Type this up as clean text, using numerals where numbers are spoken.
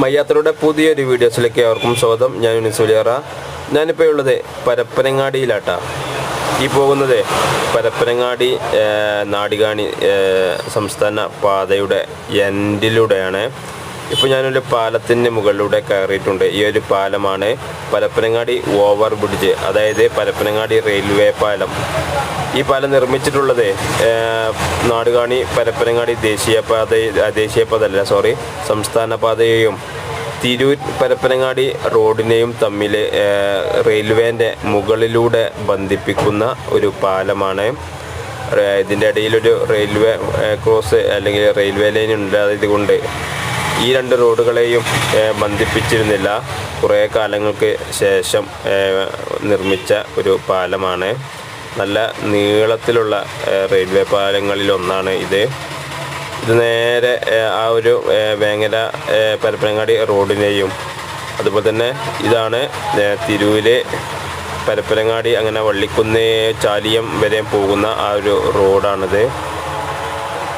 മയ്യാത്തരുടെ പുതിയൊരു വീഡിയോസിലേക്ക് അവർക്കും സ്വാഗതം. ഞാൻ യൂനിസ് വലിയറ. ഞാനിപ്പോൾ ഉള്ളത് പരപ്പനങ്ങാടിയിലാട്ടാ. ഈ പോകുന്നത് പരപ്പനങ്ങാടി നാടികാണി സംസ്ഥാന പാതയുടെ എൻഡിലൂടെയാണ്. ഇപ്പോൾ ഞാനൊരു പാലത്തിൻ്റെ മുകളിലൂടെ കയറിയിട്ടുണ്ട്. ഈ ഒരു പാലമാണ് പരപ്പനങ്ങാടി ഓവർ ബ്രിഡ്ജ്, അതായത് പരപ്പനങ്ങാടി റെയിൽവേ പാലം. ഈ പാലം നിർമ്മിച്ചിട്ടുള്ളത് നാടുകാണി പരപ്പനങ്ങാടി സംസ്ഥാന പാതയെയും തിരൂർ പരപ്പനങ്ങാടി റോഡിനെയും തമ്മിൽ റെയിൽവേൻ്റെ മുകളിലൂടെ ബന്ധിപ്പിക്കുന്ന ഒരു പാലമാണ്. ഇതിൻ്റെ ഇടയിലൊരു റെയിൽവേ ക്രോസ് അല്ലെങ്കിൽ റെയിൽവേ ലൈൻ ഉണ്ടായത് കൊണ്ട് ഈ രണ്ട് റോഡുകളെയും ബന്ധിപ്പിച്ചിരുന്നില്ല. കുറേ കാലങ്ങൾക്ക് ശേഷം നിർമ്മിച്ച ഒരു പാലമാണ്. നല്ല നീളത്തിലുള്ള റെയിൽവേ പാലങ്ങളിലൊന്നാണ് ഇത്. നേരെ ആ ഒരു വേങ്ങര പരപ്പനങ്ങാടി റോഡിനെയും അതുപോലെ തന്നെ ഇതാണ് തിരൂര് പരപ്പനങ്ങാടി അങ്ങനെ വള്ളിക്കുന്ന് ചാലിയം വരെ പോകുന്ന ആ ഒരു റോഡാണിത്.